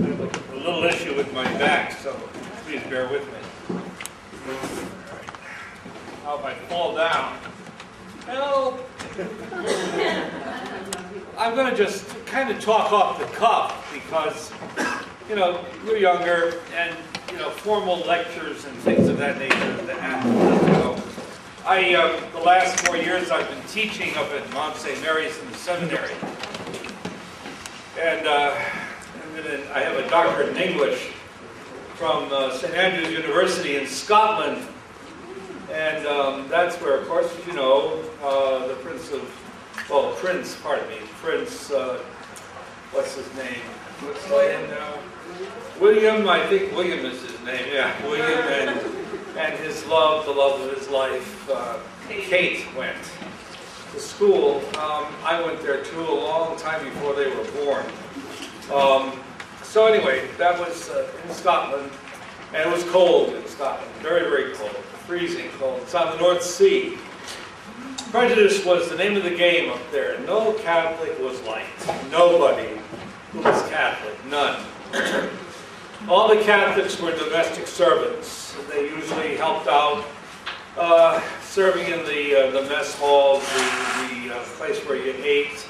have a little issue with my back, so please bear with me. How if I fall down? Help! I'm going to just kind of talk off the cuff because, you know, you're younger and, you know, formal lectures and things of that nature. The last 4 years I've been teaching up at Mount St. Mary's in the seminary. And I have a doctorate in English from St. Andrews University in Scotland. And that's where, of course, you know, the Prince, what's his name? What's his name now? William, I think William is his name, yeah. William and his love, the love of his life, Kate went to school. I went there too a long time before they were born. So anyway, that was in Scotland, and it was cold in Scotland, very, very cold, freezing cold. It's on the North Sea. Prejudice was the name of the game up there. No Catholic was liked. Nobody who was Catholic, none. All the Catholics were domestic servants. They usually helped out serving in the mess halls, the place where you ate,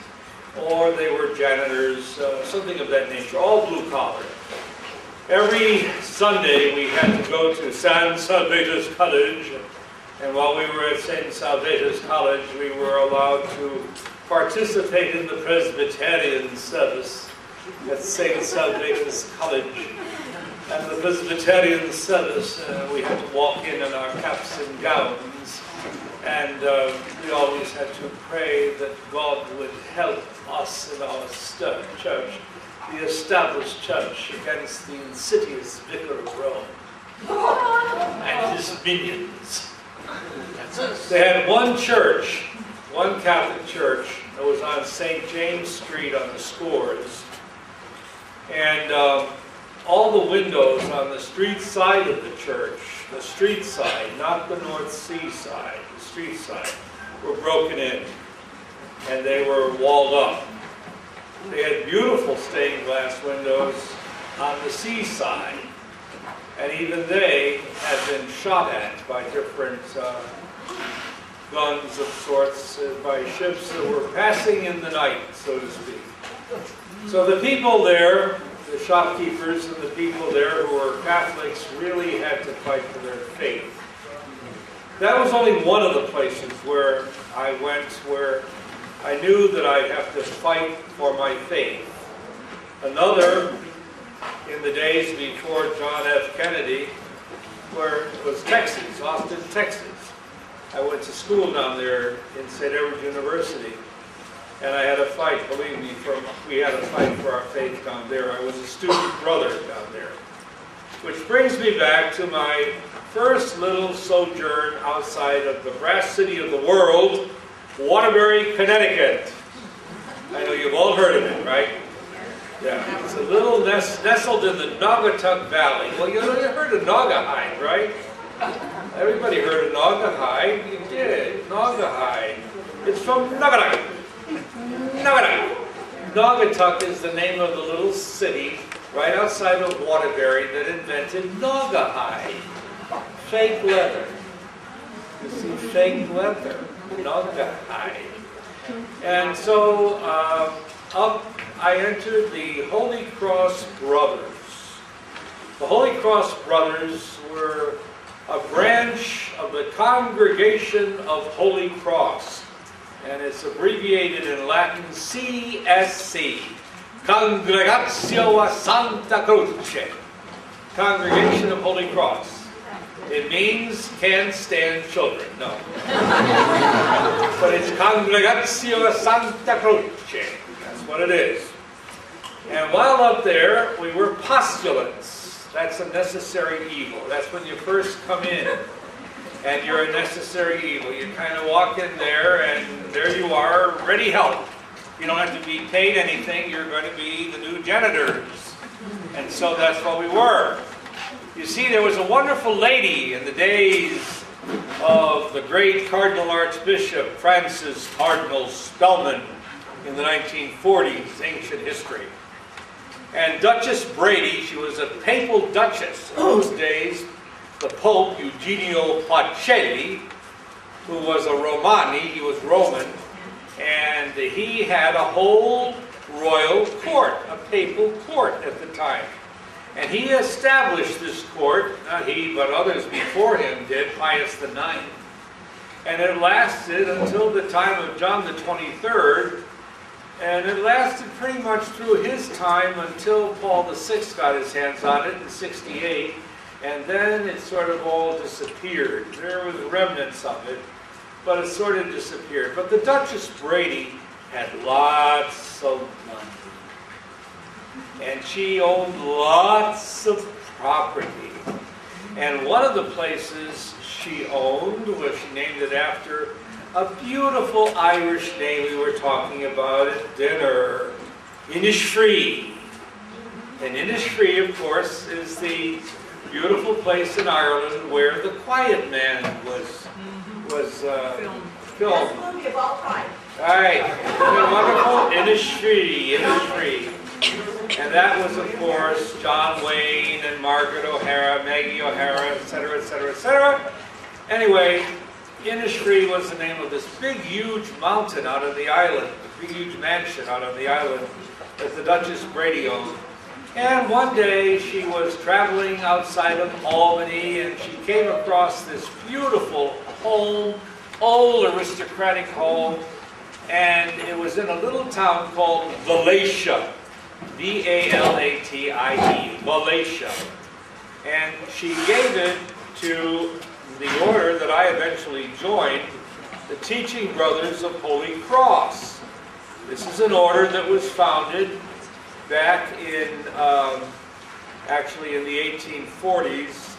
or they were janitors, something of that nature, all blue collar. Every Sunday we had to go to San Salvator's College, and while we were at St. Salvator's College, we were allowed to participate in the Presbyterian service at St. Salvator's College. And the Presbyterian service, we had to walk in our caps and gowns, and we always had to pray that God would help us in our stern church, the established church, against the insidious vicar of Rome and his minions. They had one church, one Catholic church, that was on St. James Street on the Scores, and all the windows on the street side of the church, the street side, not the North Sea side, the street side, were broken in, and they were walled up. They had beautiful stained glass windows on the seaside, and even they had been shot at by different guns of sorts, by ships that were passing in the night, so to speak. So the people there, the shopkeepers and the people there who were Catholics, really had to fight for their faith. That was only one of the places where I went where I knew that I'd have to fight for my faith. Another, in the days before John F. Kennedy, where it was Texas, Austin, Texas. I went to school down there in St. Edward's University, and I had a fight, believe me, we had a fight for our faith down there. I was a student brother down there. Which brings me back to my first little sojourn outside of the brass city of the world, Waterbury, Connecticut. I know you've all heard of it, right? Yeah, it's a little nestled in the Naugatuck Valley. Well, you heard of Naugahyde, right? Everybody heard of Naugahyde. You did, Naugahyde. It's from Naugatuck. Naugatuck. Naugatuck is the name of the little city right outside of Waterbury that invented Naugahyde. Fake leather. You see, fake leather. Naugahyde. And so up I entered the Holy Cross Brothers. The Holy Cross Brothers were a branch of the Congregation of Holy Cross, and it's abbreviated in Latin CSC, Congregatio a Santa Croce, Congregation of Holy Cross. It means can't stand children, no. But it's Congregatio a Santa Croce, that's what it is. And while up there, we were postulants. That's a necessary evil. That's when you first come in, and you're a necessary evil. You kind of walk in there, and there you are, ready help. You don't have to be paid anything. You're going to be the new janitors. And so that's what we were. You see, there was a wonderful lady in the days of the great Cardinal Archbishop Francis Cardinal Spellman in the 1940s, ancient history. And Duchess Brady, she was a papal duchess. In those days, the Pope, Eugenio Pacelli, who was a Romani, he was Roman, and he had a whole royal court, a papal court at the time. And he established this court, not he, but others before him did, Pius IX. And it lasted until the time of John the 23rd, and it lasted pretty much through his time until Paul VI got his hands on it in 68, and then it sort of all disappeared. There was remnants of it, but it sort of disappeared. But the Duchess Brady had lots of money, and she owned lots of property. And one of the places she owned was, she named it after a beautiful Irish name we were talking about at dinner, Innisfree. And Innisfree, of course, is the beautiful place in Ireland where The Quiet Man was filmed. Best movie of all time. Right, wonderful Innisfree, Innisfree. And that was, of course, John Wayne and Margaret O'Hara, Maggie O'Hara, etc., etc., etc. Anyway, Innisfree was the name of this big, huge mountain out on the island, a big, huge mansion out on the island that the Duchess Brady owned. And one day she was traveling outside of Albany, and she came across this beautiful home, old aristocratic home, and it was in a little town called Valatie, V-A-L-A-T-I-E, Valatie. And she gave it to the order that I eventually joined, the Teaching Brothers of Holy Cross. This is an order that was founded back in, actually in the 1840s,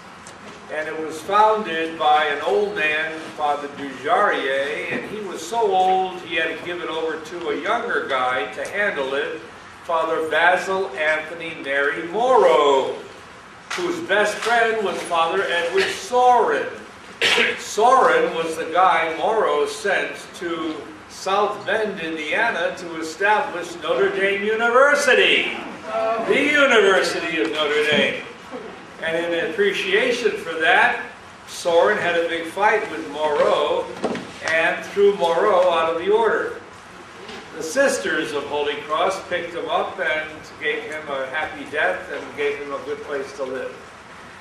and it was founded by an old man, Father Dujarier, and he was so old he had to give it over to a younger guy to handle it, Father Basil Anthony Mary Morrow, whose best friend was Father Edward Sorin. Sorin was the guy Morrow sent to South Bend, Indiana to establish Notre Dame University, the University of Notre Dame. And in appreciation for that, Sorin had a big fight with Moreau and threw Moreau out of the order. The Sisters of Holy Cross picked him up and gave him a happy death and gave him a good place to live.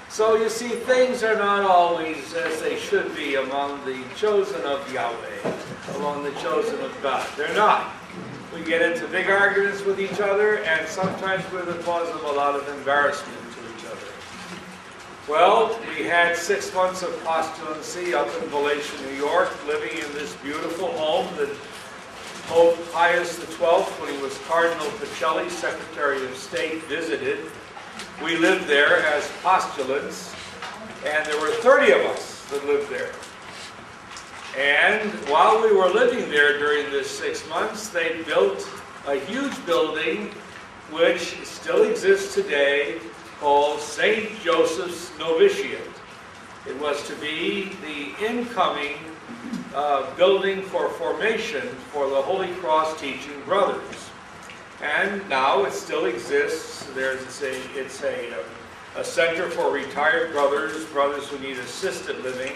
So you see, things are not always as they should be among the chosen of Yahweh, among the chosen of God. They're not. We get into big arguments with each other, and sometimes we're the cause of a lot of embarrassment to each other. Well, we had 6 months of postulancy up in Valatie, New York, living in this beautiful home that Pope Pius XII, when he was Cardinal Pacelli, Secretary of State, visited. We lived there as postulants, and there were 30 of us that lived there. And while we were living there during this 6 months, they built a huge building which still exists today called St. Joseph's Novitiate. It was to be the incoming building for formation for the Holy Cross Teaching Brothers. And now it still exists. It's a center for retired brothers who need assisted living,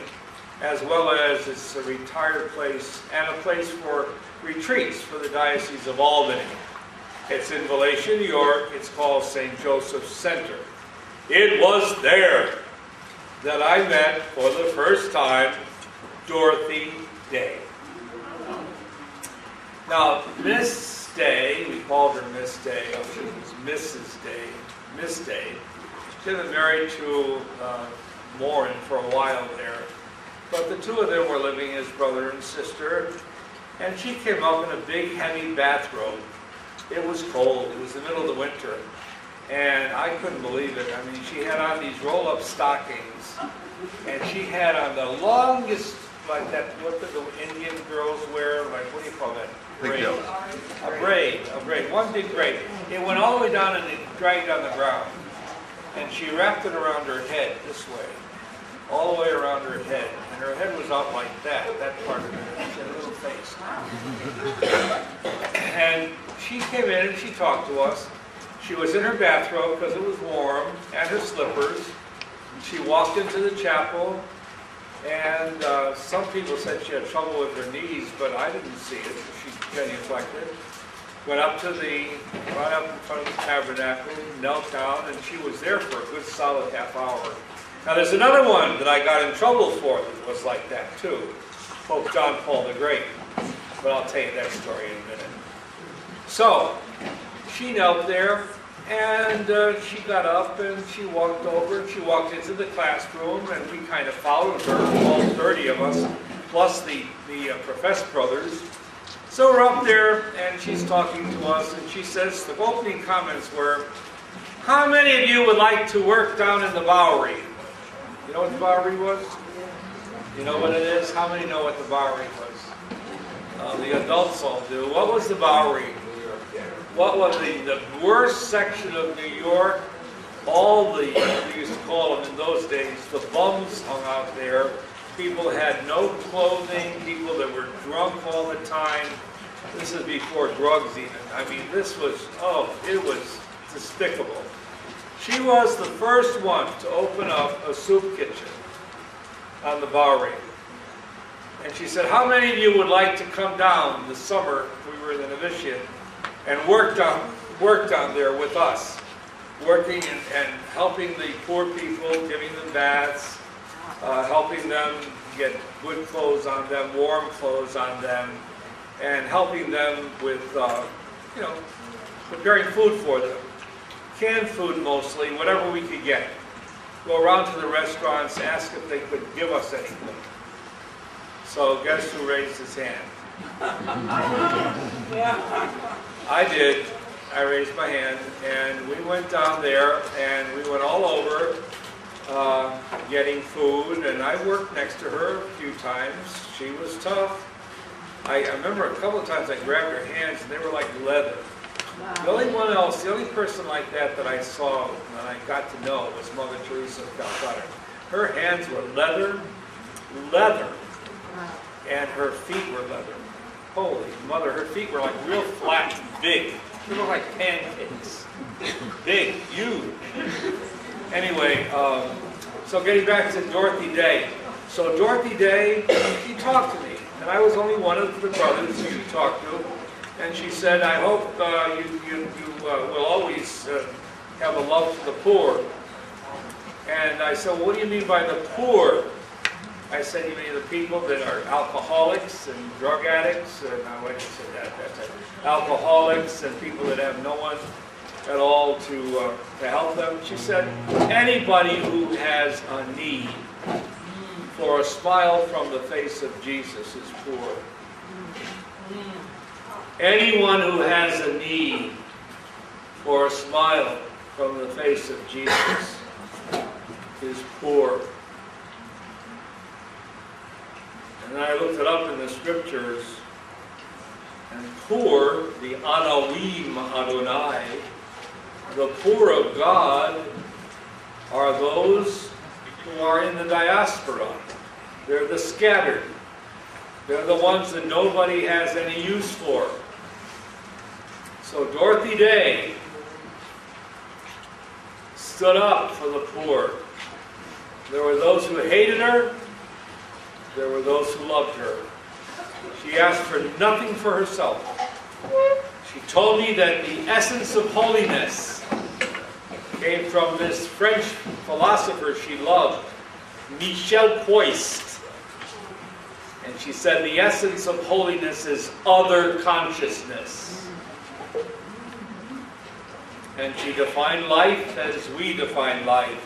as well as it's a retired place and a place for retreats for the Diocese of Albany. It's in Valatie, New York. It's called St. Joseph's Center. It was there that I met for the first time Dorothy Day. Now, Miss Day, we called her Miss Day, she was Mrs. Day, Miss Day. She had been married to Morin for a while there, but the two of them were living as brother and sister, and she came up in a big, heavy bathrobe. It was cold, it was the middle of the winter, and I couldn't believe it. I mean, she had on these roll-up stockings, and she had on the longest, like that, what the Indian girls wear, like, what do you call that? Braid. A braid, one big braid. It went all the way down and it dragged on the ground. And she wrapped it around her head this way, all the way around her head. And her head was out like that part of it. She had a little face. And she came in and she talked to us. She was in her bathrobe because it was warm, and her slippers. She walked into the chapel, and some people said she had trouble with her knees, but I didn't see it. She genuflected. Went up in front of the tabernacle, knelt down, and she was there for a good solid half hour. Now there's another one that I got in trouble for that was like that too. Pope John Paul the Great. But I'll tell you that story in a minute. So, she knelt there, and she got up and she walked over and she walked into the classroom, and we kind of followed her, all 30 of us, plus the professed brothers. So we're up there, and she's talking to us, and she says, the opening comments were, how many of you would like to work down in the Bowery? You know what the Bowery was? You know what it is? How many know what the Bowery was? The adults all do. What was the Bowery? What was the worst section of New York? We used to call them in those days, the bums hung out there. People had no clothing, people that were drunk all the time. This is before drugs even. I mean, this was, it was despicable. She was the first one to open up a soup kitchen on the Bowery. And she said, how many of you would like to come down this summer, we were in the novitiate, and work down there with us, working and helping the poor people, giving them baths, helping them get good clothes on them, warm clothes on them, and helping them with, preparing food for them. Canned food mostly, whatever we could get. Go around to the restaurants, ask if they could give us anything. So guess who raised his hand? I did. I raised my hand, and we went down there, and we went all over getting food, and I worked next to her a few times. She was tough. I remember a couple of times I grabbed her hands, and they were like leather. The only person like that I saw and I got to know was Mother Teresa of Calcutta. Her hands were leather, and her feet were leather. Holy mother, her feet were like real flat and big. They looked like pancakes. Big, huge. Anyway, so getting back to Dorothy Day. So Dorothy Day, she talked to me, and I was only one of the brothers who you talked to. And she said, I hope you will always have a love for the poor. And I said, well, what do you mean by the poor? I said, you mean the people that are alcoholics and drug addicts? And I went and said that. Alcoholics and people that have no one at all to help them. She said, anybody who has a need for a smile from the face of Jesus is poor. Anyone who has a need for a smile from the face of Jesus is poor. And I looked it up in the scriptures, and poor, the Anawim Adonai, the poor of God, are those who are in the diaspora. They're the scattered. They're the ones that nobody has any use for. So Dorothy Day stood up for the poor. There were those who hated her. There were those who loved her. She asked for nothing for herself. She told me that the essence of holiness came from this French philosopher she loved, Michel Poist. And she said the essence of holiness is other consciousness. And she defined life as we define life,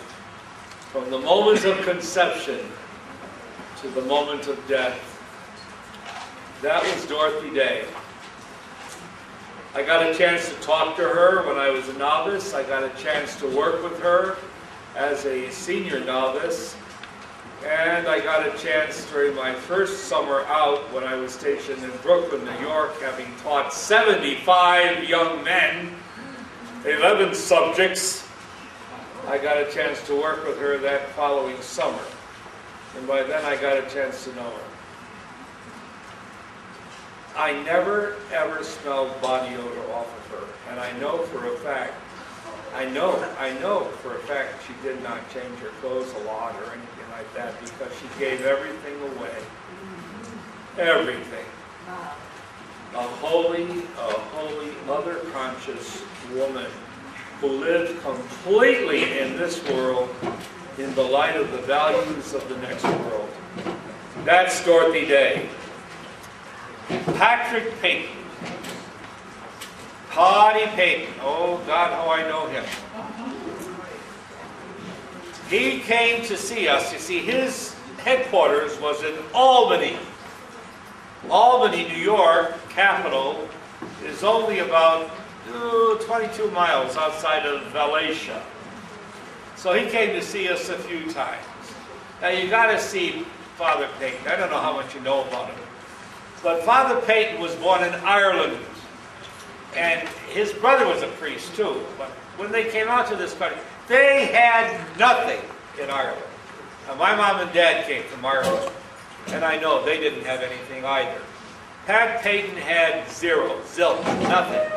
from the moment of conception to the moment of death. That was Dorothy Day. I got a chance to talk to her when I was a novice. I got a chance to work with her as a senior novice. And I got a chance during my first summer out when I was stationed in Brooklyn, New York, having taught 75 young men 11 subjects. I got a chance to work with her that following summer. And by then I got a chance to know her. I never ever smelled body odor off of her. And I know for a fact I know for a fact she did not change her clothes a lot or anything like that because she gave everything away. Everything. A holy, mother-conscious woman who lived completely in this world in the light of the values of the next world. That's Dorothy Day. Patrick Peyton. Potty Peyton. Oh, God, how I know him. He came to see us. You see, his headquarters was in Albany. Albany, New York, capital, is only about 22 miles outside of Valencia. So he came to see us a few times. Now you got to see Father Peyton. I don't know how much you know about him. But Father Peyton was born in Ireland. And his brother was a priest too. But when they came out to this country, they had nothing in Ireland. Now, my mom and dad came from Ireland. And I know they didn't have anything either. Pat Peyton had zero, zilch, nothing.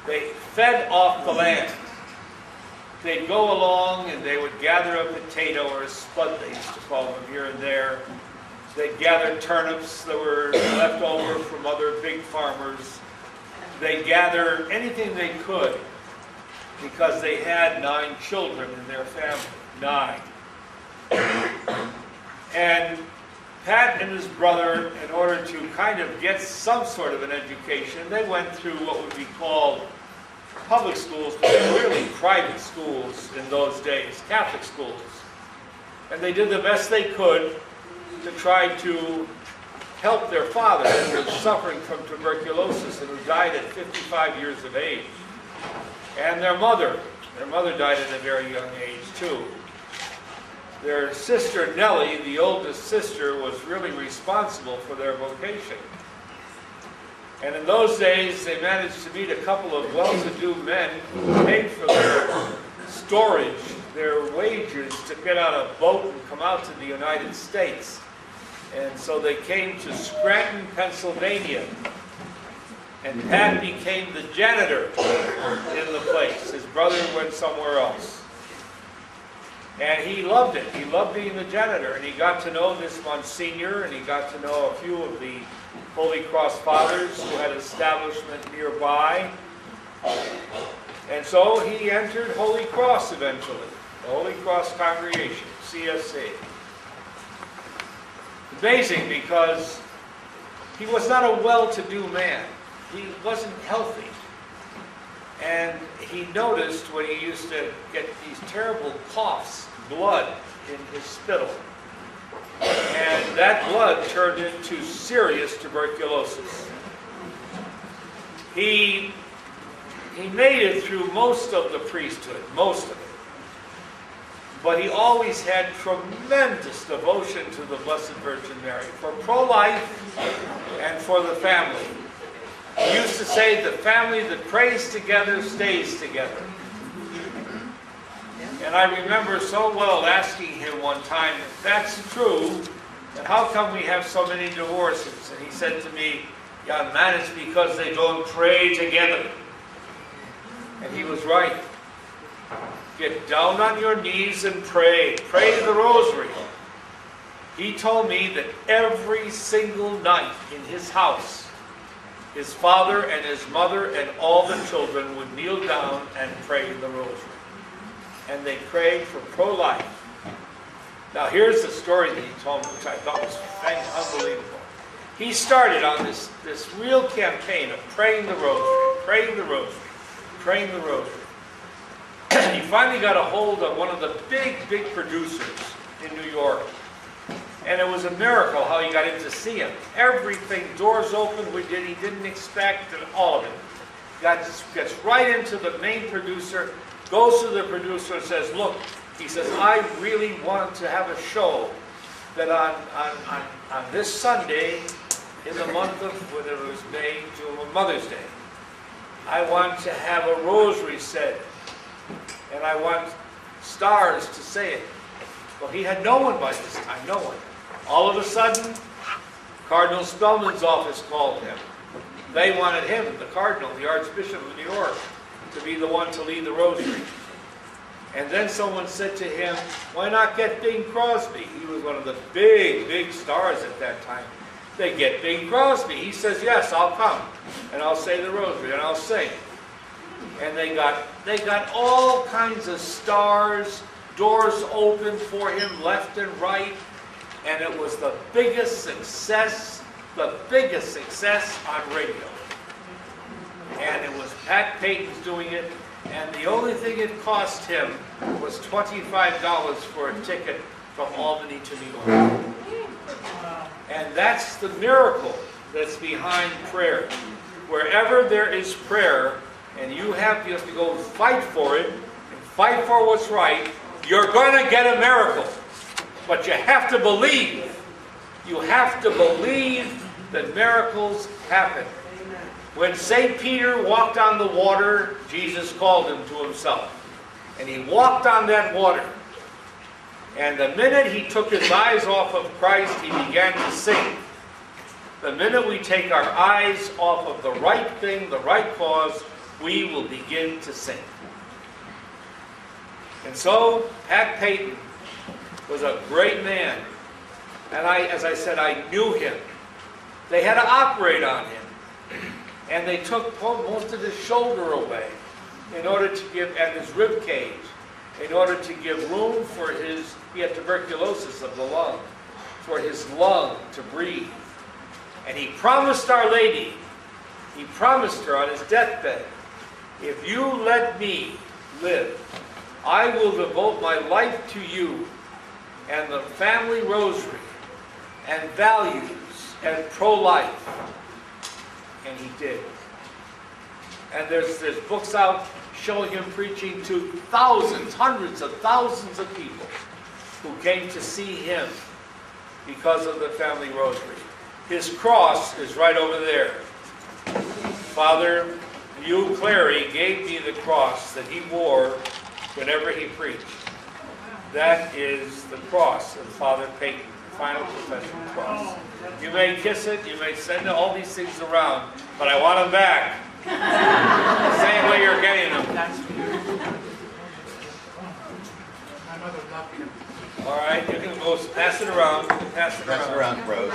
They fed off the land. They'd go along and they would gather a potato or a spud, they used to call them here and there. They'd gather turnips that were left over from other big farmers. They'd gather anything they could because they had 9 children in their family. 9. And Pat and his brother, in order to kind of get some sort of an education, they went through what would be called public schools, but they were really private schools in those days, Catholic schools. And they did the best they could to try to help their father, who was suffering from tuberculosis and who died at 55 years of age. And their mother died at a very young age too. Their sister Nellie, the oldest sister, was really responsible for their vocation. And in those days, they managed to meet a couple of well-to-do men who paid for their storage, their wages, to get on a boat and come out to the United States. And so they came to Scranton, Pennsylvania. And Pat became the janitor in the place. His brother went somewhere else. And he loved it. He loved being the janitor. And he got to know this Monsignor, and he got to know a few of the Holy Cross Fathers who had establishment nearby. And so he entered Holy Cross eventually. The Holy Cross Congregation, CSC. Amazing, because he was not a well-to-do man. He wasn't healthy. And he noticed when he used to get these terrible coughs, blood in his spittle. And that blood turned into serious tuberculosis. He made it through most of the priesthood, most of it. But he always had tremendous devotion to the Blessed Virgin Mary, for pro-life and for the family. He used to say, the family that prays together stays together. And I remember so well asking him one time, if that's true, then how come we have so many divorces? And he said to me, young man, it's because they don't pray together. And he was right. Get down on your knees and pray. Pray the rosary. He told me that every single night in his house, his father and his mother and all the children would kneel down and pray the rosary. And they prayed for pro-life. Now here's the story that he told me, which I thought was unbelievable. He started on this real campaign of praying the rosary, praying the rosary, praying the rosary. He finally got a hold of one of the big producers in New York. And it was a miracle how he got in to see him. Everything, doors open, he didn't expect, and all of it. Gets right into the main producer, goes to the producer and says, look, he says, I really want to have a show that on this Sunday, in the month of, whether it was May, June, or Mother's Day, I want to have a rosary said. And I want stars to say it. Well, he had no one by this time, no one. All of a sudden, Cardinal Spellman's office called him. They wanted him, the Cardinal, the Archbishop of New York, to be the one to lead the rosary. And then someone said to him, why not get Bing Crosby? He was one of the big stars at that time. They get Bing Crosby. He says, yes, I'll come. And I'll say the rosary and I'll sing. And they got all kinds of stars, doors open for him left and right. And it was the biggest success on radio. And it was Pat Payton's doing it. And the only thing it cost him was $25 for a ticket from Albany to New York. And that's the miracle that's behind prayer. Wherever there is prayer, and you have to go fight for it, and fight for what's right, you're going to get a miracle. But you have to believe. You have to believe that miracles happen. When St. Peter walked on the water, Jesus called him to himself. And he walked on that water. And the minute he took his eyes off of Christ, he began to sink. The minute we take our eyes off of the right thing, the right cause, we will begin to sink. And so, Pat Payton was a great man. And as I said, I knew him. They had to operate on him. And they took most of his shoulder away in order to give, and his rib cage, in order to give room for he had tuberculosis of the lung, for his lung to breathe. And he promised Our Lady, he promised her on his deathbed, if you let me live, I will devote my life to you and the family rosary and values and pro-life. And he did. And there's books out showing him preaching to thousands, hundreds of thousands of people who came to see him because of the family rosary. His cross is right over there. Father Hugh Clary gave me the cross that he wore whenever he preached. That is the cross of Father Payton, the final profession cross. You may kiss it, you may send all these things around, but I want them back. The same way you're getting them. All right, you can go pass it around. Pass it around, Rose.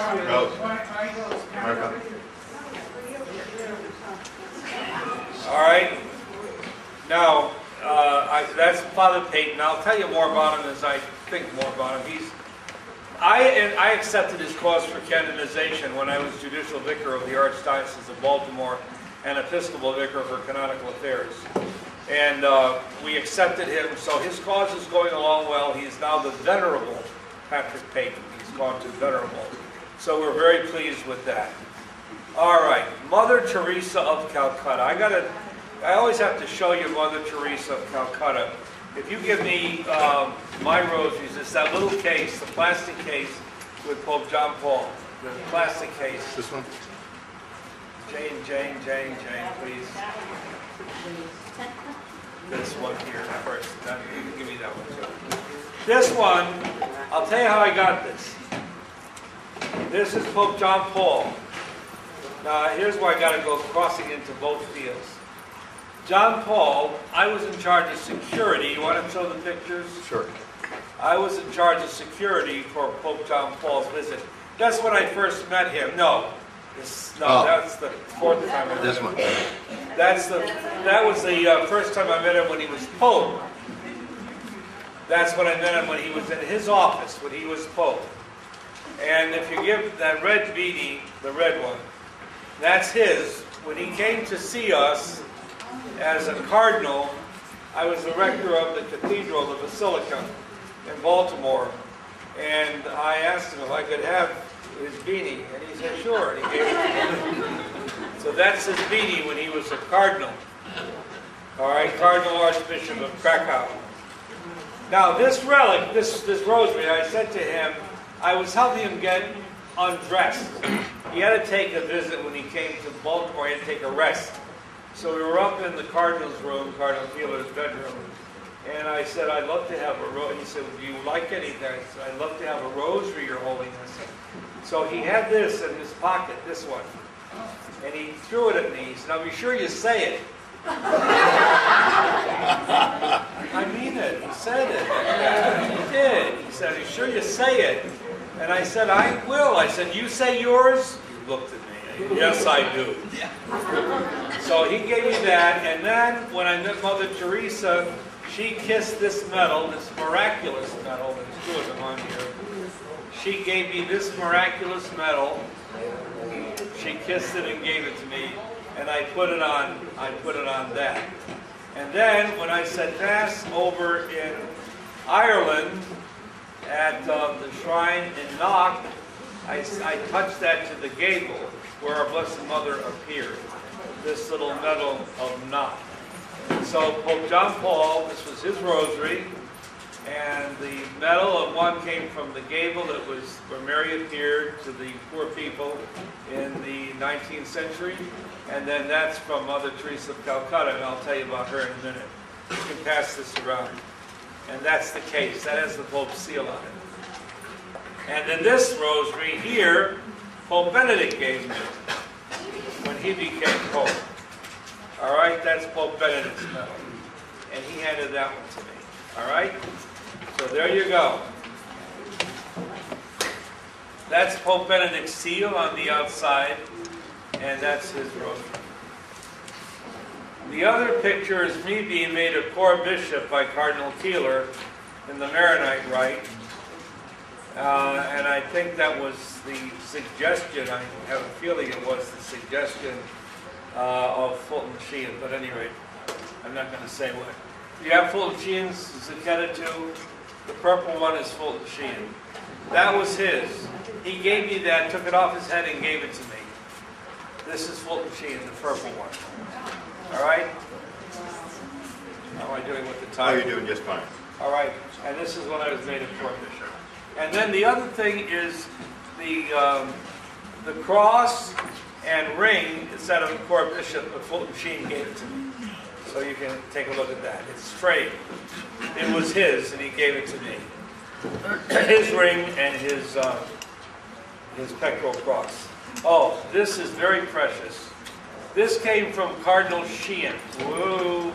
All right. Now, that's Father Payton. I'll tell you more about him as I think more about him. I accepted his cause for canonization when I was judicial vicar of the Archdiocese of Baltimore and Episcopal vicar for canonical affairs. And we accepted him, so his cause is going along well. He is now the Venerable Patrick Payton. He's gone to Venerable. So we're very pleased with that. All right, Mother Teresa of Calcutta. I always have to show you Mother Teresa of Calcutta. If you give me my rosaries, it's that little case, the plastic case with Pope John Paul. The plastic case. This one? Jane, please. This one here first. You can give me that one too. This one, I'll tell you how I got this. This is Pope John Paul. Now here's where I got to go crossing into both fields. John Paul, I was in charge of security. You want to show the pictures? Sure. I was in charge of security for Pope John Paul's visit. That's when I first met him. That's the fourth time I met him. This one. That was the first time I met him when he was Pope. That's when I met him when he was in his office, when he was Pope. And if you give that red beanie, the red one, that's his. When he came to see us as a cardinal, I was the rector of the cathedral, the Basilica in Baltimore. And I asked him if I could have his beanie. And he said, sure. And he gave it to me. So that's his beanie when he was a cardinal. All right, Cardinal Archbishop of Krakow. Now this relic, this rosary, I said to him, I was helping him get undressed. He had to take a visit when he came to Baltimore. He had to take a rest. So we were up in the Cardinal's room, Cardinal Keeler's bedroom. And I said, I'd love to have a rosary. He said, do you like anything? I said, I'd love to have a rosary, Your Holiness. So he had this in his pocket, this one. And he threw it at me. He said, now be sure you say it. I mean it. He said it. He did. He said, "Are you sure you say it?" And I said, "I will." I said, "You say yours?" He looked at me. "Yes, I do." So he gave me that, and then when I met Mother Teresa, she kissed this medal, this miraculous medal. There's two of them on here. She gave me this miraculous medal. She kissed it and gave it to me, and I put it on that. And then when I said Mass over in Ireland at the shrine in Knock, I touched that to the gable where our Blessed Mother appeared. This little medal of Knock. So Pope John Paul, this was his rosary, and the medal of one came from the gable that was where Mary appeared to the poor people in the 19th century, and then that's from Mother Teresa of Calcutta, and I'll tell you about her in a minute. You can pass this around. And that's the case. That has the Pope's seal on it. And then this rosary here, Pope Benedict gave me when he became Pope. All right, that's Pope Benedict's medal. And he handed that one to me. All right? So there you go. That's Pope Benedict's seal on the outside, and that's his rosary. The other picture is me being made a core bishop by Cardinal Keeler in the Maronite Rite. And I think that was the suggestion, I have a feeling it was the suggestion of Fulton Sheen, but at any rate, I'm not going to say what. You have Fulton Sheen's Zucchetta too. The purple one is Fulton Sheen. That was his. He gave me that, took it off his head and gave it to me. This is Fulton Sheen, the purple one. All right? How am I doing with the time? Oh, you're doing just fine. All right. And this is when I was made a core bishop. And then the other thing is the cross and ring instead of a core bishop, but Fulton Sheen gave it to me. So you can take a look at that. It's straight. It was his, and he gave it to me. His ring and his pectoral cross. Oh, this is very precious. This came from Cardinal Sheehan. Whoa.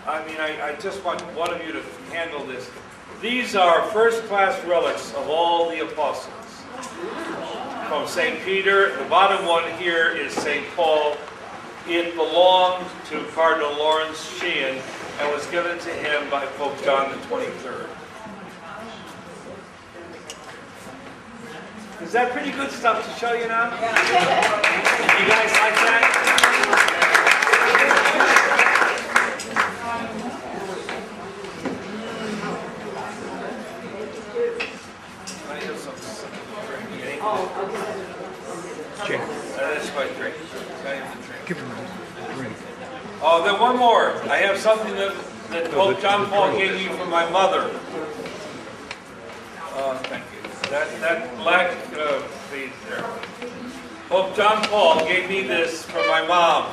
I mean, I just want one of you to handle this. These are first-class relics of all the apostles. From St. Peter, the bottom one here is St. Paul. It belonged to Cardinal Lawrence Sheehan and was given to him by Pope John the 23rd. Is that pretty good stuff to show you now? You guys like that? I have some drink. That's my drink. Give him a drink. Oh, then one more. I have something that Pope John Paul gave me from my mother. Thank you. That black piece there. Pope John Paul gave me this from my mom.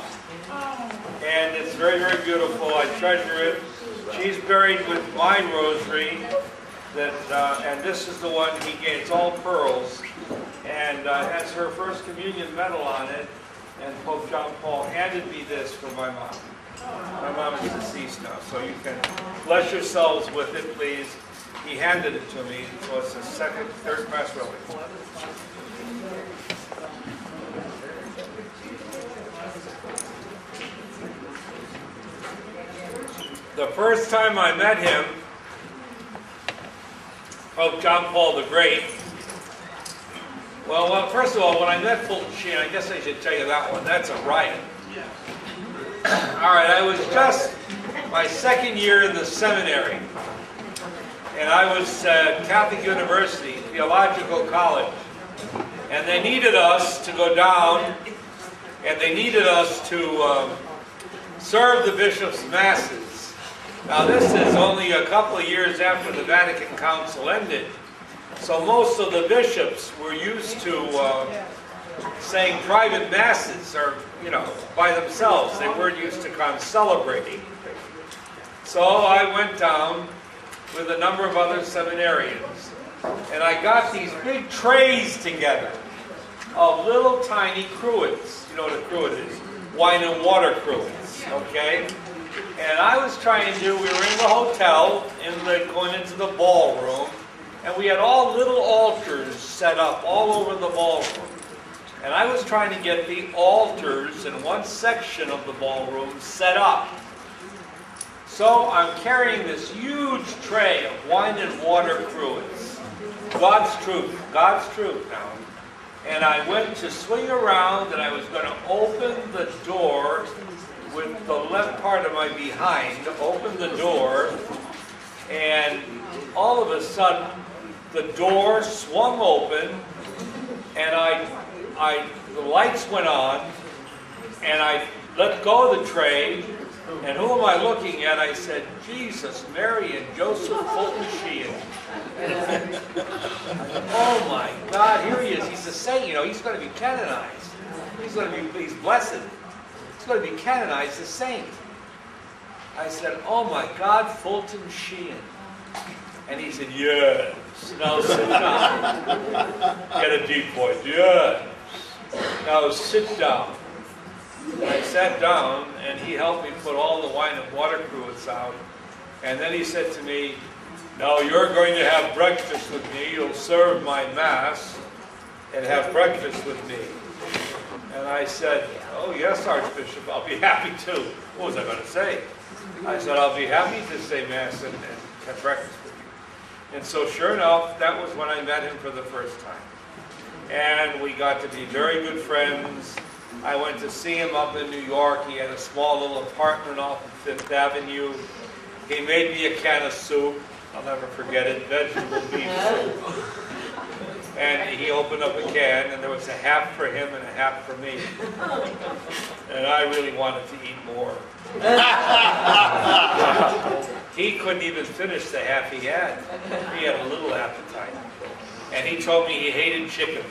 And it's very, very beautiful. I treasure it. She's buried with my rosary. And this is the one he gave. It's all pearls. And has her first communion medal on it. And Pope John Paul handed me this from my mom. My mom is deceased now, so you can bless yourselves with it, please. He handed it to me, so it's a third class relic. The first time I met him, Pope John Paul the Great, well, first of all, when I met Fulton Sheen, I guess I should tell you that one. That's a riot. All right, I was just my second year in the seminary. And I was at Catholic University, Theological College. And they needed us to go down, and they needed us to serve the bishops' masses. Now, this is only a couple of years after the Vatican Council ended. So most of the bishops were used to saying private masses, or, by themselves. They weren't used to celebrating. So I went down with a number of other seminarians, and I got these big trays together of little tiny cruets. You know what a cruet is? Wine and water cruets. Mass, okay? And I was trying to, we were in the hotel, going into the ballroom, and we had all little altars set up all over the ballroom. And I was trying to get the altars in one section of the ballroom set up. So I'm carrying this huge tray of wine and water cruets. God's truth now. And I went to swing around, and I was going to open the door with the left part of my behind, open the door, and all of a sudden the door swung open, and the lights went on, and I let go of the tray, and who am I looking at? I said, Jesus, Mary, and Joseph Fulton Sheehan. Oh my God, here he is. He's a saint, you know, he's going to be canonized. He's blessed. He's going to be canonized as saint. I said, oh my God, Fulton Sheehan. And he said, yes. Now sit down. Get a deep voice. Yes. Now sit down. I sat down, and he helped me put all the wine and water cruets out. And then he said to me, now you're going to have breakfast with me. You'll serve my Mass and have breakfast with me. And I said, oh yes, Archbishop, I'll be happy to. What was I going to say? I said, I'll be happy to say Mass and have breakfast with you. And so sure enough, that was when I met him for the first time. And we got to be very good friends. I went to see him up in New York. He had a small little apartment off of Fifth Avenue. He made me a can of soup. I'll never forget it, vegetable beef soup. And he opened up a can, and there was a half for him and a half for me. And I really wanted to eat more. He couldn't even finish the half he had. He had a little appetite. And he told me he hated chicken.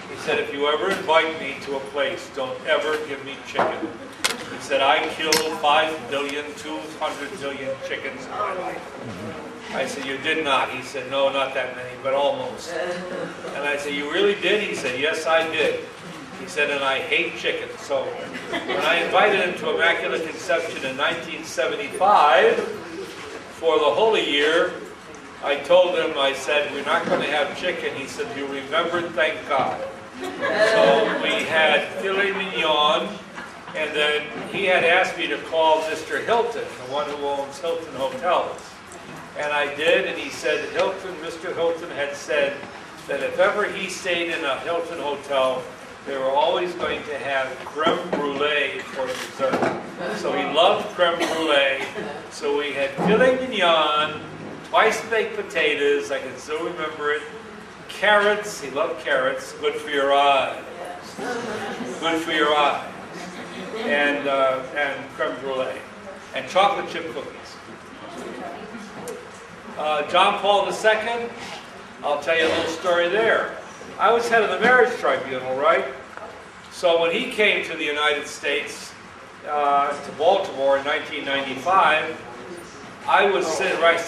He said, if you ever invite me to a place, don't ever give me chicken. He said, I killed 5,200,000,000 chickens in my life. I said, you did not. He said, no, not that many, but almost. And I said, you really did? He said, yes, I did. He said, and I hate chicken. So when I invited him to Immaculate Conception in 1975 for the Holy Year, I told him, I said, we're not going to have chicken. He said, you remembered, thank God. So we had filet mignon, and then he had asked me to call Mr. Hilton, the one who owns Hilton Hotels. And I did, and he said, Mr. Hilton had said that if ever he stayed in a Hilton hotel, they were always going to have creme brulee for dessert. So he loved creme brulee. So we had filet mignon, twice baked potatoes, I can still remember it, carrots, he loved carrots, good for your eyes. Good for your eyes. And creme brulee. And chocolate chip cookies. John Paul II, I'll tell you a little story there. I was head of the marriage tribunal, right? So when he came to the United States, to Baltimore in 1995, I was standing right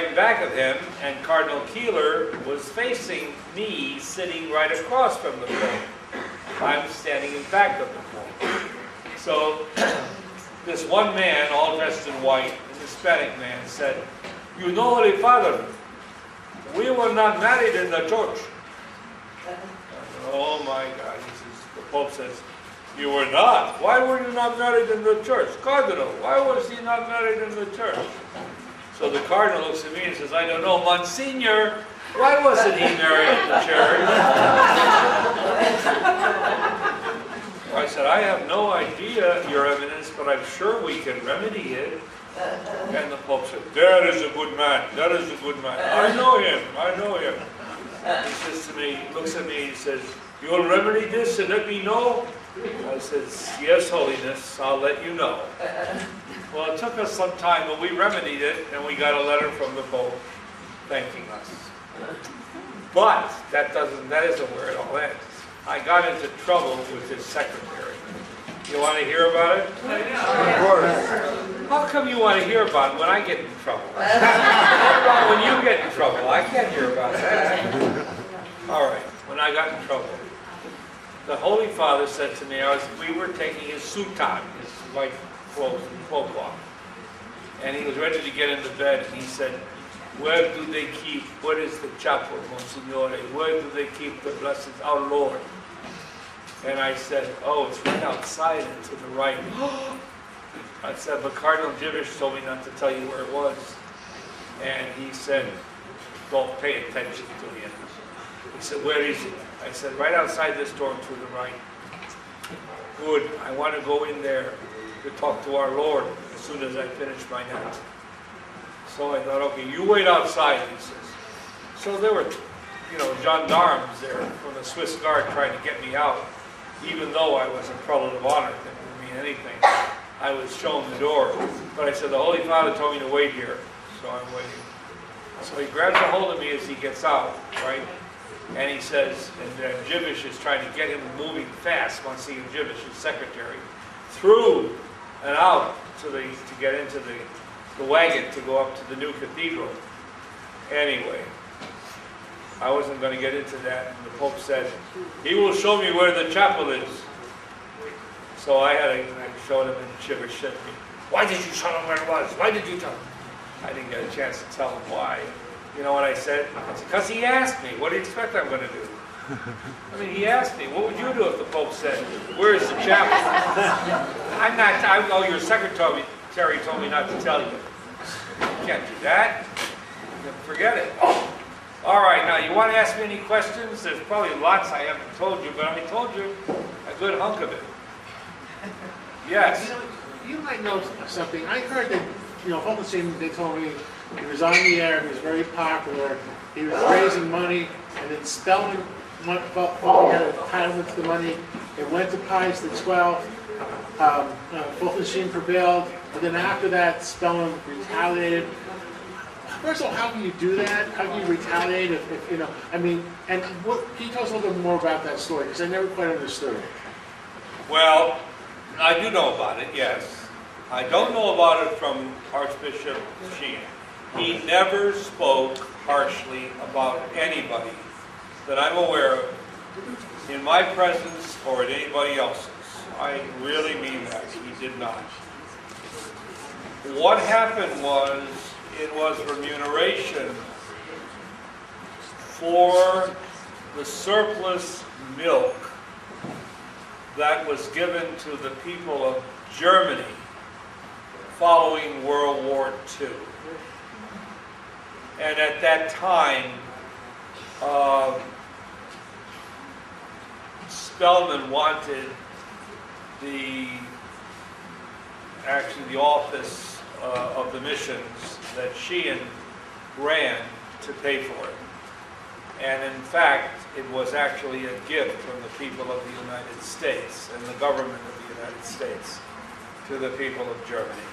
in back of him, and Cardinal Keeler was facing me, sitting right across from the pulpit. I'm standing in back of the pulpit. So this one man, all dressed in white, a Hispanic man, said, you know, Holy Father, we were not married in the church. Oh my God, the Pope says, you were not? Why were you not married in the church? Cardinal, why was he not married in the church? So the Cardinal looks at me and says, I don't know, Monsignor, why wasn't he married in the church? I said, I have no idea, Your Eminence, but I'm sure we can remedy it. And the Pope said, that is a good man, that is a good man. I know him, I know him. He says to me, looks at me, he says, you'll remedy this and let me know? I says, yes, Holiness, I'll let you know. Well, it took us some time, but we remedied it, and we got a letter from the Pope thanking us. But that isn't where it all ends. I got into trouble with his secretary. You want to hear about it? Of course. How come you want to hear about it when I get in trouble? What about when you get in trouble? I can't hear about that. All right, when I got in trouble, the Holy Father said to me, we were taking his sutan, his white 12 o'clock. And he was ready to get into bed, and he said, "Where do they keep, what is the chapel, Monsignore? Where do they keep the blessed, our Lord?" And I said, "Oh, it's right outside and to the right." I said, "But Cardinal Jivish told me not to tell you where it was." And he said, "Don't pay attention to him." He said, "Where is it?" I said, "Right outside this door to the right." "Good, I want to go in there to talk to our Lord as soon as I finish my nap." So I thought, okay, you wait outside, he says. So there were, gendarmes there from the Swiss Guard trying to get me out. Even though I was a prelate of honor, that didn't mean anything. I was shown the door. But I said, the Holy Father told me to wait here. So I'm waiting. So he grabs a hold of me as he gets out, right? And he says, and Jivish is trying to get him moving fast, Monsignor Jivish, his secretary, through and out to get into the wagon to go up to the new cathedral. Anyway, I wasn't going to get into that. And the Pope said, "He will show me where the chapel is." So I showed him, and Jivish said to me, "Why did you show him where it was? Why did you tell him?" I didn't get a chance to tell him why. You know what I said? I said, "Because he asked me. What do you expect I'm going to do?" I mean, he asked me, "What would you do if the Pope said, where is the chapel?" I know your secretary told me not to tell you. You can't do that. Forget it. All right, now you want to ask me any questions? There's probably lots I haven't told you, but I told you a good hunk of it. Yes. You might know something. I heard that, Fulton, they told me he was on the air, he was very popular, he was raising money, and then Spellman had entitlement to the money. It went to Pius XII. Fulton prevailed, and then after that, Spellman retaliated. First of all, how can you do that? How can you retaliate if and can you tell us a little bit more about that story? Because I never quite understood it. Well, I do know about it, yes. I don't know about it from Archbishop Sheehan. He never spoke harshly about anybody that I'm aware of in my presence or at anybody else's. I really mean that. He did not. What happened was, it was remuneration for the surplus milk that was given to the people of Germany following World War II. And at that time, Spellman wanted the office of the missions that Sheehan ran to pay for it. And in fact, it was actually a gift from the people of the United States and the government of the United States to the people of Germany.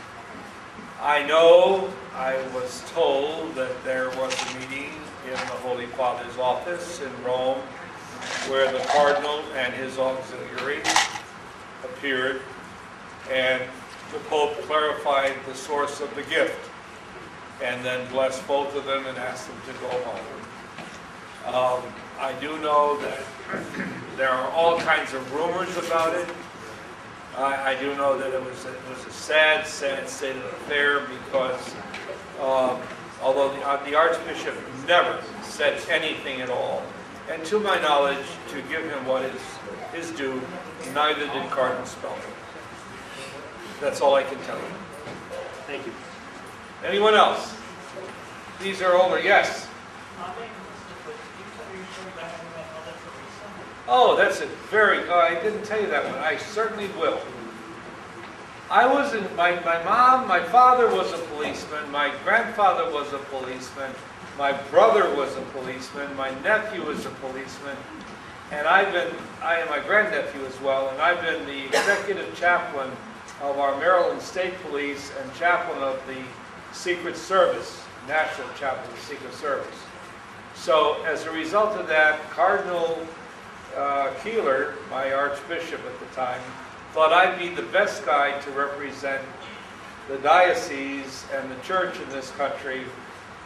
I know I was told that there was a meeting in the Holy Father's office in Rome where the Cardinal and his auxiliary appeared, and the Pope clarified the source of the gift and then blessed both of them and asked them to go home. I do know that there are all kinds of rumors about it. I do know that it was a sad state of affair because although the Archbishop never said anything at all, and to my knowledge, to give him what is his due, neither did Cardinal Spellman. That's all I can tell you. Thank you. Anyone else? These are older. Yes? Oh, that's a very, I didn't tell you that one. I certainly will. I was in, my father was a policeman, my grandfather was a policeman, my brother was a policeman, my nephew was a policeman, and I am my grandnephew as well, and I've been the executive chaplain of our Maryland State Police and chaplain of the Secret Service, National Chaplain of the Secret Service. So as a result of that, Cardinal Keeler, my Archbishop at the time, thought I'd be the best guy to represent the diocese and the church in this country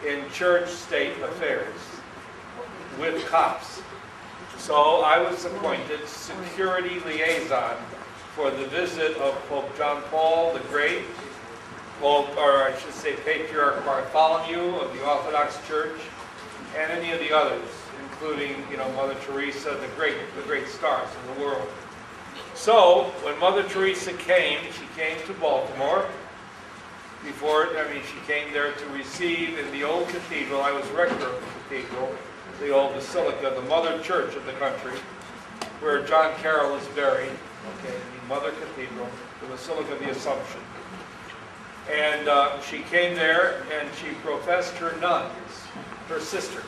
in church-state affairs with cops. So I was appointed security liaison for the visit of Pope John Paul the Great, Pope, or I should say Patriarch Bartholomew of the Orthodox Church, and any of the others, including, Mother Teresa, the great stars of the world. So, when Mother Teresa came, she came to Baltimore. She came there to receive in the old cathedral. I was rector of the cathedral, the old basilica, the mother church of the country, where John Carroll is buried. Okay, the mother cathedral, the Basilica of the Assumption. And she came there and she professed her nuns, her sisters,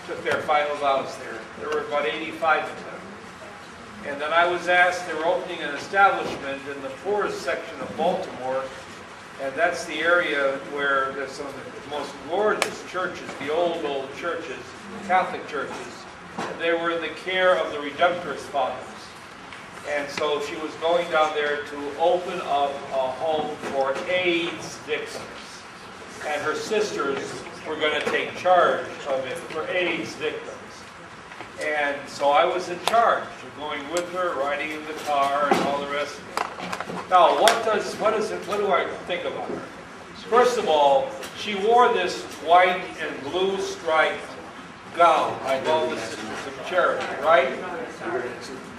took their final vows there. There were about 85 of them. And then I was asked, they were opening an establishment in the poorest section of Baltimore, and that's the area where there's some of the most gorgeous churches, the old churches, Catholic churches. And they were in the care of the Redemptorist Fathers. And so she was going down there to open up a home for AIDS victims. And her sisters were going to take charge of it for AIDS victims. And so I was in charge of going with her, riding in the car, and all the rest of it. Now, what do I think about her? First of all, she wore this white and blue striped gown, like all the Sisters of Charity, right?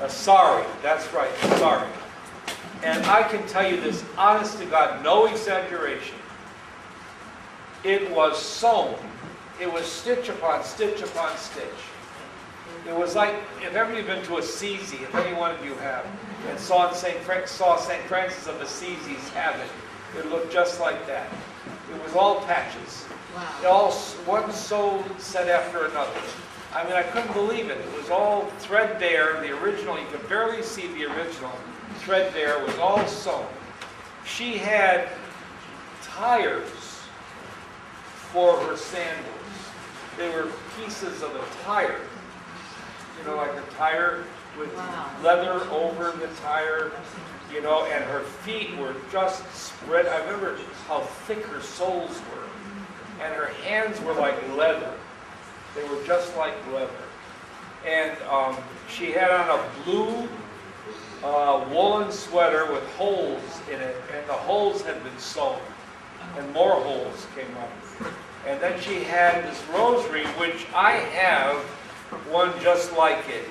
A sari, that's right, a sari. And I can tell you this, honest to God, no exaggeration. It was sewn. It was stitch upon stitch upon stitch. It was like, if ever you've been to Assisi, if any one of you have, and saw St. Francis of Assisi's habit, it looked just like that. It was all patches. Wow. All one sewn set after another. I mean, I couldn't believe it. It was all threadbare. The original, you could barely see the original. Threadbare was all sewn. She had tires for her sandals. They were pieces of a tire. Like a tire with leather over the tire, and her feet were just spread. I remember how thick her soles were. And her hands were like leather. They were just like leather. And she had on a blue woolen sweater with holes in it, and the holes had been sewn, and more holes came up. And then she had this rosary, which I have one just like it.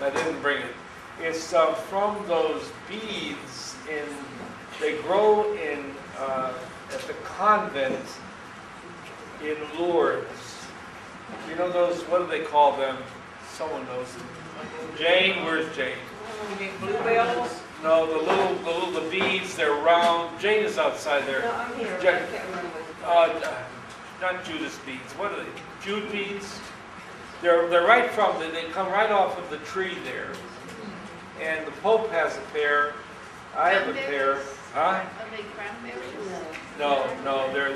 I didn't bring it. It's from those beads they grow at the convent in Lourdes. You know those, what do they call them? Someone knows them. Jane, where's Jane? You mean bluebells? No, the beads, they're round. Jane is outside there. No, I'm here. Jane, I can't remember. not Judas beads. What are they? Jude beads? They're right from, they come right off of the tree there. And the Pope has a pair. I have a pair. Huh? Are they cranberries? No, they're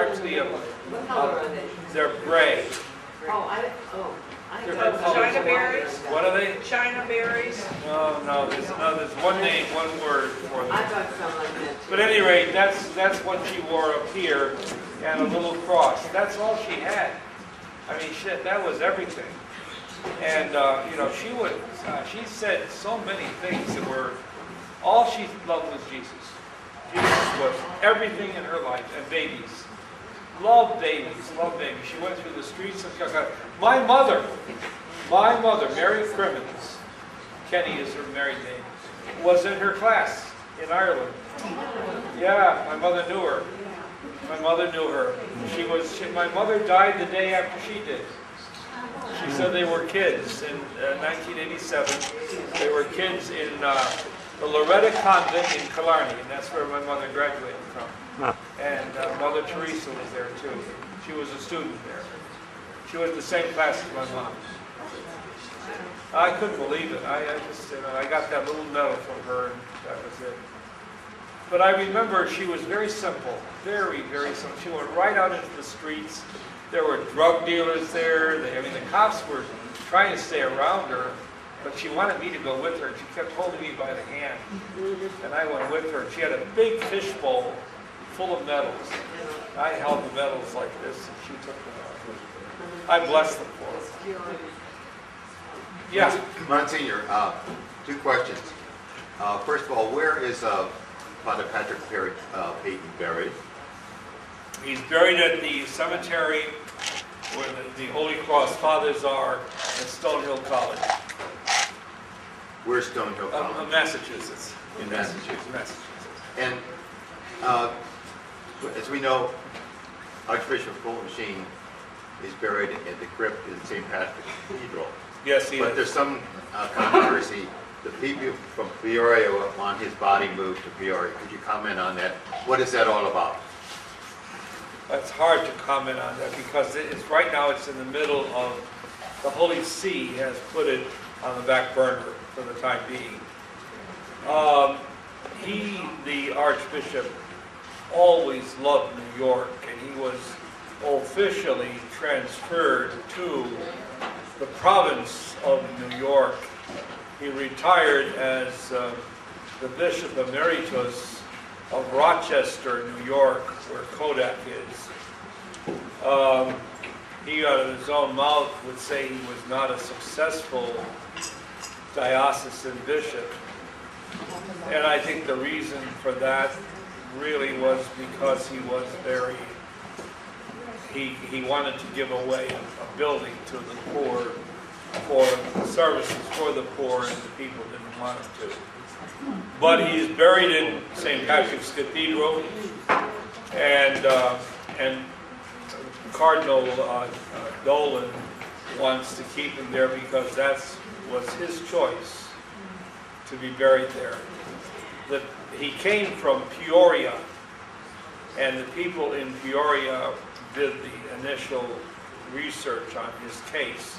actually What color are they? they're gray. I They're know. called- China berries? What are they? China berries? No, there's one name, one word for them. got some like that too. But at any rate, that's what she wore up here, and a little cross. That's all she had. I mean, shit, that was everything. And she said so many things that were, all she loved was Jesus. Jesus was everything in her life, and babies. Loved babies, loved babies. She went through the streets of Calcutta. My mother, Mary Crimmins, Kenny is her married name, was in her class in Ireland. Yeah, my mother knew her. My mother knew her. My mother died the day after she did. She said they were kids in 1987. They were kids in the Loretta Convent in Killarney, and that's where my mother graduated from. And Mother Teresa was there too. She was a student there. She was in the same class as my mom. I couldn't believe it. I got that little medal from her, and that was it. But I remember she was very simple, very, very simple. She went right out into the streets. There were drug dealers there. The cops were trying to stay around her, but she wanted me to go with her. She kept holding me by the hand, and I went with her. She had a big fishbowl full of medals. I held the medals like this, and she took them out. I blessed them for her. Yeah. Monsignor, two questions. First of all, where is Father Patrick Perry Peyton buried? He's buried at the cemetery where the Holy Cross Fathers are at Stonehill College, Where's Stonehill College? Massachusetts. In Massachusetts. Massachusetts. And as we know, Archbishop Fulton Sheen is buried in the crypt in St. Patrick's Cathedral. Yes, he But is. there's some controversy. The people from Peoria want his body moved to Peoria. Could you comment on that? What is that all about? It's hard to comment on that because right now it's in the middle of, the Holy See has put it on the back burner for the time being. The Archbishop, always loved New York, and he was officially transferred to the province of New York. He retired as the Bishop Emeritus of Rochester, New York, where Kodak is. He, out of his own mouth, would say he was not a successful diocesan bishop. And I think the reason for that really was because he was he wanted to give away a building to the poor for services for the poor, and the people didn't want him to. But he is buried in St. Patrick's Cathedral, and Cardinal Dolan wants to keep him there because that was his choice to be buried there. That he came from Peoria, and the people in Peoria did the initial research on his case,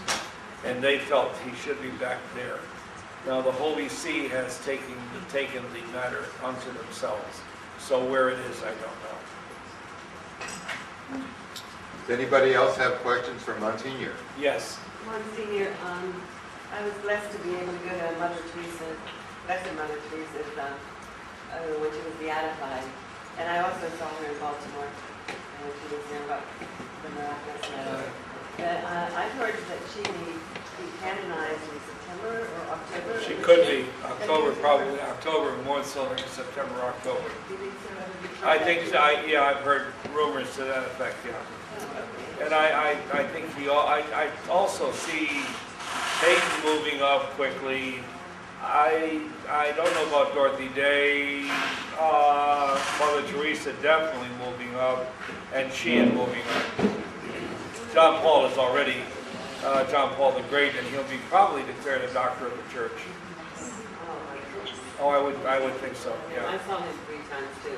and they felt he should be back there. Now the Holy See has taken the matter unto themselves. So where it is, I don't know. Does anybody else have questions for Monsignor? Yes. Monsignor, I was blessed to be able to go to Mother Teresa, Blessed Mother Teresa's, when she was beatified. And I also saw her in Baltimore when she was there about the miraculous letter. I've heard that she may be canonized in September or October. She could be. October, probably. October, more so than September, October. Do you think so? I think, yeah, I've heard rumors to that effect, yeah. And I think I also see Peyton moving up quickly. I don't know about Dorothy Day. Mother Teresa definitely moving up, and Sheehan moving up. John Paul is already John Paul the Great, and he'll be probably declared a doctor of the church. Oh, I would think so. I Yeah. saw him 3 times too.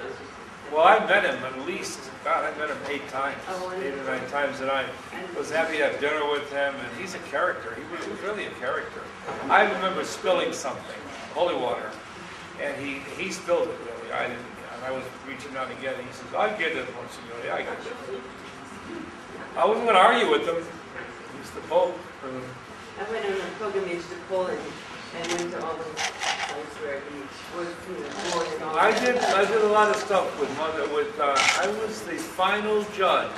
Well, I met him at least. God, I met him 8 times, Oh, 8 or 9 times, and I was happy to have dinner with him. And he's a character. He was really a character. I remember spilling something, holy water, and he spilled it really. I didn't. And I was reaching out again. And he says, "I get it, Monsignor. I get it." I wasn't going to argue with him. He's the Pope. I went on a pilgrimage to Poland and went to all the places where he was born and all I that. did a lot of stuff with Mother. I was the final judge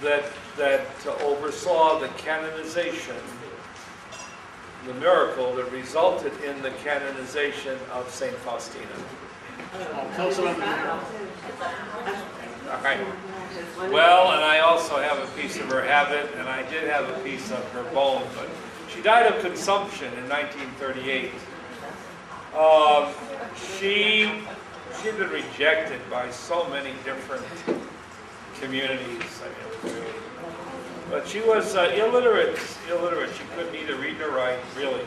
that oversaw the canonization, the miracle that resulted in the canonization of Saint Faustina. Tell us about All right. Well, and I also have a piece of her habit, and I did have a piece of her bone, but she died of consumption in 1938. She'd been rejected by so many different communities. I mean, it was really, but she was illiterate. She couldn't either read nor write, really.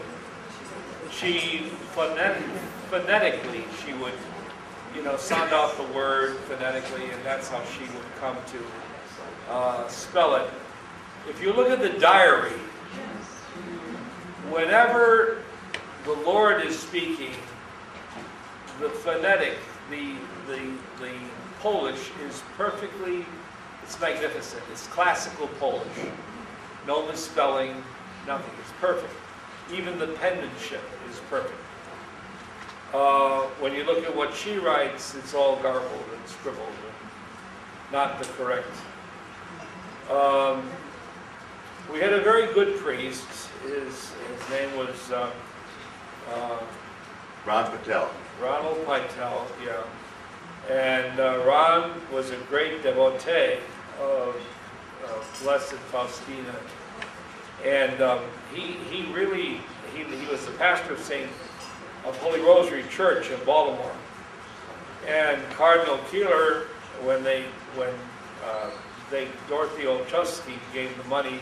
She phonetically, she would, sound off the word phonetically, and that's how she would come to spell it. If you look at the diary, whenever the Lord is speaking, the phonetic, the Polish is perfectly, it's magnificent. It's classical Polish. No misspelling, nothing. It's perfect. Even the penmanship is perfect. When you look at what she writes, it's all garbled and scribbled, and not the correct. We had a very good priest. His name was Ron Patel. Ronald Pytel, yeah. And Ron was a great devotee of Blessed Faustina. And he was the pastor of Holy Rosary Church in Baltimore. And Cardinal Keeler, when Dorothy Olszewski gave the money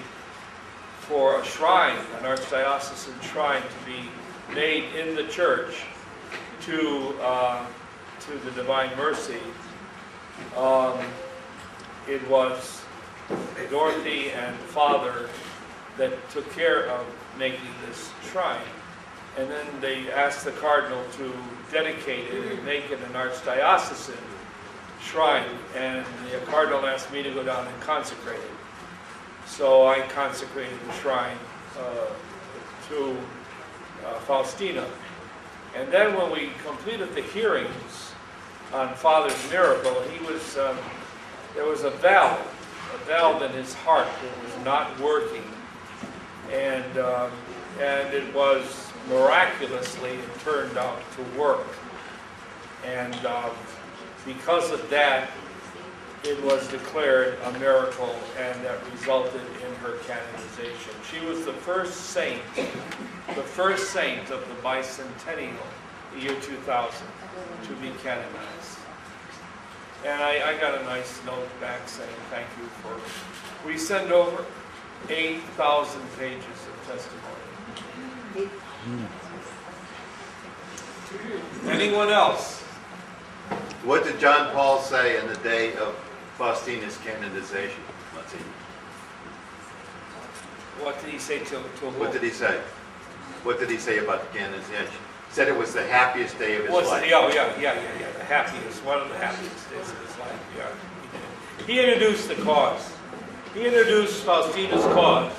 for a shrine, an archdiocesan shrine to be made in the church to the Divine Mercy, it was Dorothy and Father that took care of making this shrine. And then they asked the Cardinal to dedicate it and make it an archdiocesan shrine. And the Cardinal asked me to go down and consecrate it. So I consecrated the shrine to Faustina. And then when we completed the hearings on Father's miracle, there was a valve in his heart that was not working. And it was miraculously, it turned out to work. And because of that, it was declared a miracle, and that resulted in her canonization. She was the first saint of the bicentennial, the year 2000, to be canonized. And I got a nice note back saying thank you for, we send over 8,000 pages of testimony. Anyone else? What did John Paul say on the day of Faustina's canonization? Let's see. What did he say to whom? What did he say? What did he say about the canonization? He said it was the happiest day of his life. The happiest, one of the happiest days of his life, yeah. He introduced the cause. He introduced Faustina's cause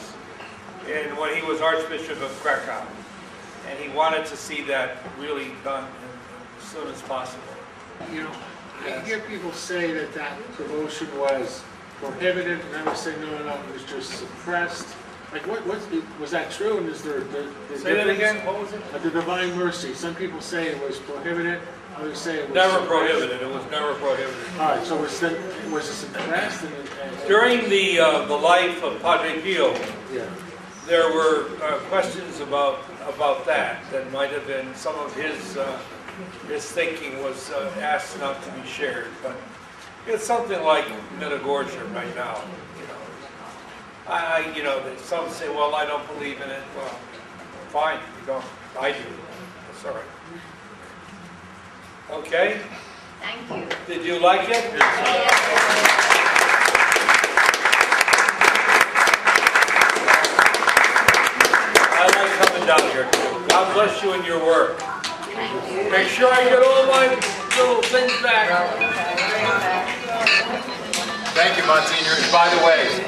when he was Archbishop of Krakow. And he wanted to see that really done as soon as possible. You know, I hear people say that devotion was prohibited, and others say no, it was just suppressed. Like, was that true? And is there say that again? What was it? The Divine Mercy. Some people say it was prohibited. Others say it was never suppressed. prohibited. It was never prohibited. All right. So was it suppressed? During the life of Padre Pio, yeah, there were questions about that might have been some of his thinking was asked not to be shared, but it's something like Msgr right now. Some say, well, I don't believe in it. Well, fine, you don't. I do. That's all right. Okay. Thank you. Did you like it? I like coming down here too. God bless you in your work. Make sure I get all my little things back. Thank you, Monsignor. And by the way,